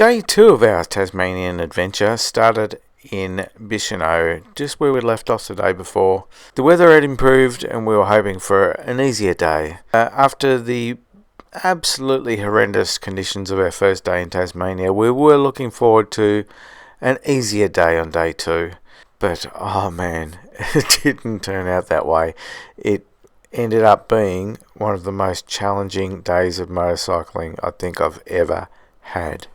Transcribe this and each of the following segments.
Day 2 of our Tasmanian adventure started in Bicheno, just where we left off the day before. The weather had improved and we were hoping for an easier day. After the absolutely horrendous conditions of our first day in Tasmania, we were looking forward to an easier day on day 2. But, oh man, it didn't turn out that way. It ended up being one of the most challenging days of motorcycling I think I've ever had.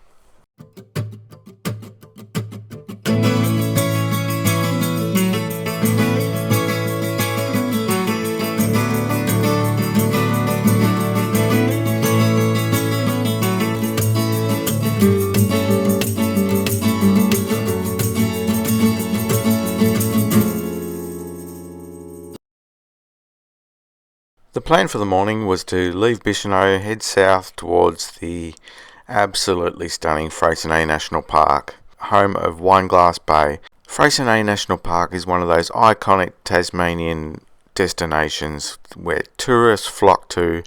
The plan for the morning was to leave Bicheno, head south towards the absolutely stunning Freycinet National Park, home of Wineglass Bay. Freycinet National Park is one of those iconic Tasmanian destinations where tourists flock to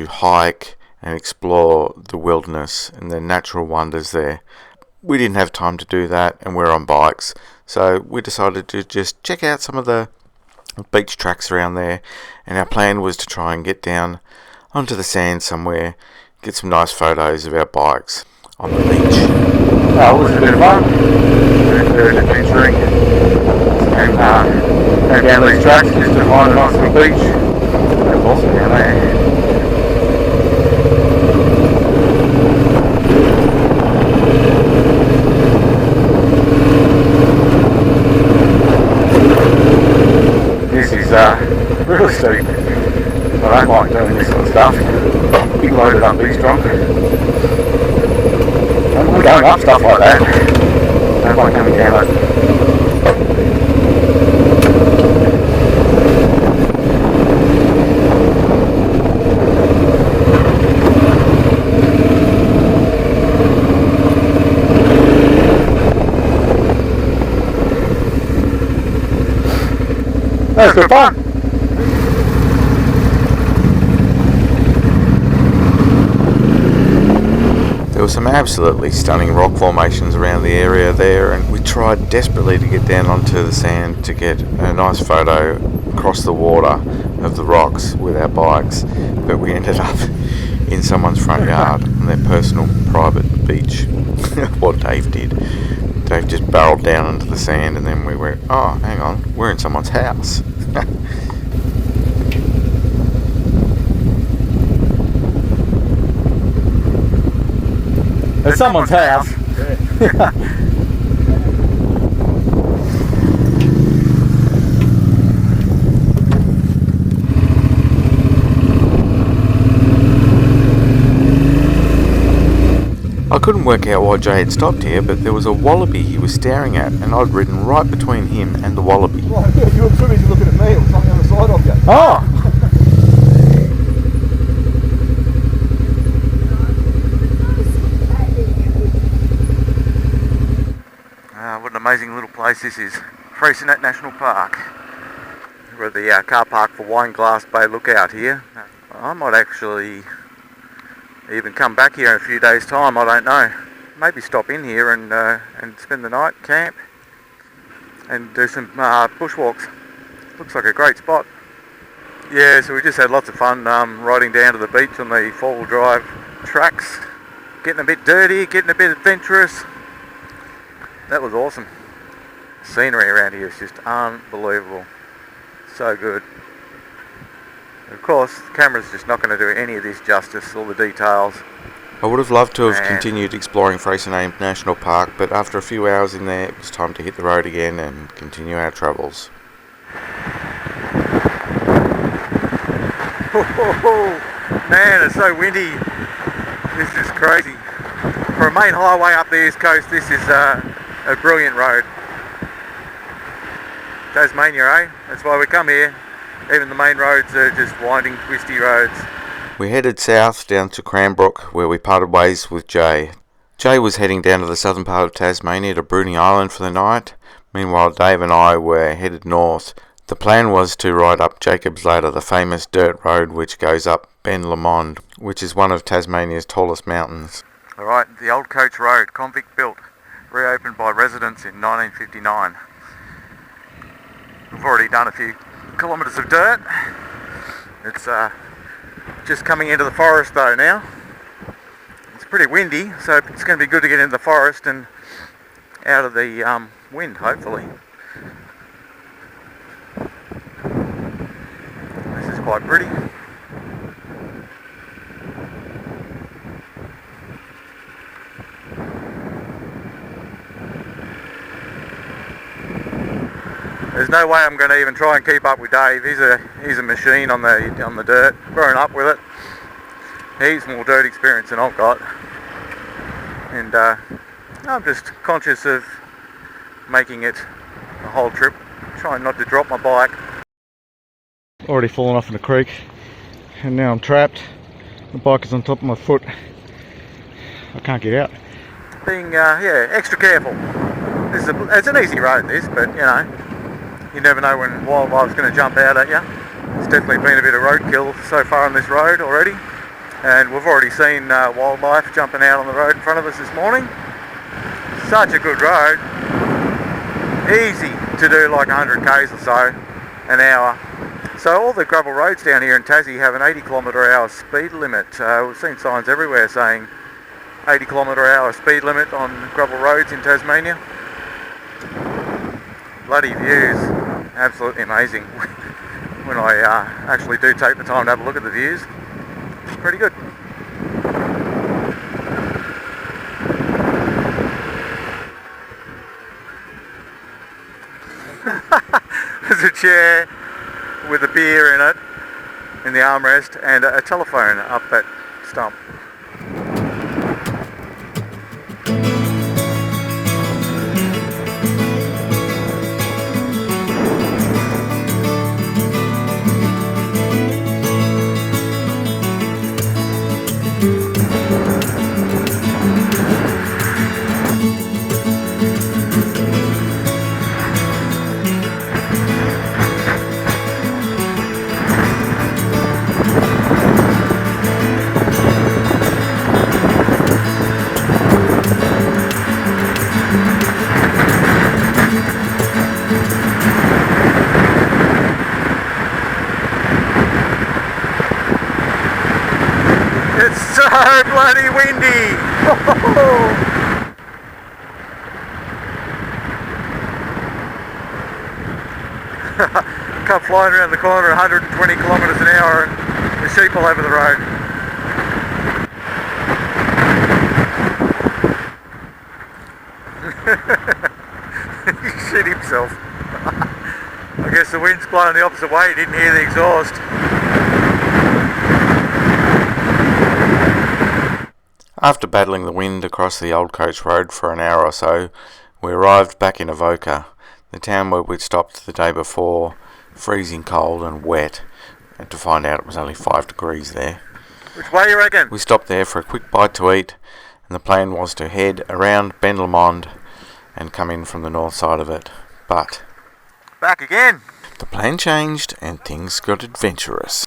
hike and explore the wilderness and the natural wonders there. We didn't have time to do that and we're on bikes, so we decided to just check out some of the beach tracks around there, and our plan was to try and get down onto the sand somewhere, get some nice photos of our bikes on the beach. Well, it was a bit of fun. Very adventuring. And go down these tracks just to find a nice little beach. That was awesome down there. This is really steep. I don't like doing this sort of stuff. Big loaded up V-Strom. And we're going up stuff like that. I don't like coming down it. That was good fun. There were some absolutely stunning rock formations around the area there, and we tried desperately to get down onto the sand to get a nice photo across the water of the rocks with our bikes, but we ended up in someone's front yard on their personal private beach. What Dave did. Dave just barreled down into the sand and then we went, oh, hang on, we're in someone's house. It's someone's house. I couldn't work out why Jay had stopped here, but there was a wallaby he was staring at, and I'd ridden right between him and the wallaby. Right, yeah, you were too busy looking at me, it was on the other side of you. Oh! What an amazing little place this is. Freycinet National Park. We're at the car park for Wineglass Bay Lookout here. I might actually even come back here in a few days' time, I don't know. Maybe stop in here and spend the night, camp, and do some bushwalks. Looks like a great spot. Yeah, so we just had lots of fun riding down to the beach on the four-wheel drive tracks, getting a bit dirty, getting a bit adventurous. That was awesome. Scenery around here is just unbelievable. So good. Of course, the camera's just not going to do any of this justice, all the details. I would have loved to have continued exploring Freycinet National Park, but after a few hours in there, it was time to hit the road again and continue our travels. Oh, man, it's so windy. This is crazy. For a main highway up the east coast, this is a brilliant road. Tasmania, eh? That's why we come here. Even the main roads are just winding, twisty roads. We headed south down to Cranbrook, where we parted ways with Jay. Jay was heading down to the southern part of Tasmania to Bruny Island for the night. Meanwhile, Dave and I were headed north. The plan was to ride up Jacob's Ladder, the famous dirt road which goes up Ben Lomond, which is one of Tasmania's tallest mountains. Alright, the old coach road, convict built, reopened by residents in 1959. We've already done a few kilometres of dirt. It's just coming into the forest though now. It's pretty windy, so it's going to be good to get into the forest and out of the wind, hopefully. This is quite pretty. There's no way I'm going to even try and keep up with Dave. He's a machine on the dirt. Growing up with it, he's more dirt experience than I've got, and I'm just conscious of making it a whole trip, trying not to drop my bike. Already fallen off in the creek, and now I'm trapped. The bike is on top of my foot. I can't get out. Being extra careful. It's an easy road, this, but you know. You never know when wildlife's going to jump out at you. It's definitely been a bit of roadkill so far on this road already. And we've already seen wildlife jumping out on the road in front of us this morning. Such a good road. Easy to do like 100 k's or so an hour. So all the gravel roads down here in Tassie have an 80km/h speed limit. We've seen signs everywhere saying 80km/h speed limit on gravel roads in Tasmania. Bloody views. Absolutely amazing. When I actually do take the time to have a look at the views, it's pretty good. There's a chair with a beer in it, in the armrest, and a telephone up that stump. It's so bloody windy! Come flying around the corner at 120 kilometres an hour and the sheep all over the road. He shit himself. I guess the wind's blowing the opposite way, he didn't hear the exhaust. After battling the wind across the old coach road for an hour or so, we arrived back in Avoca, the town where we'd stopped the day before, freezing cold and wet, and to find out it was only 5 degrees there. Which way you reckon? We stopped there for a quick bite to eat, and the plan was to head around Ben Lomond and come in from the north side of it. But back again! The plan changed and things got adventurous.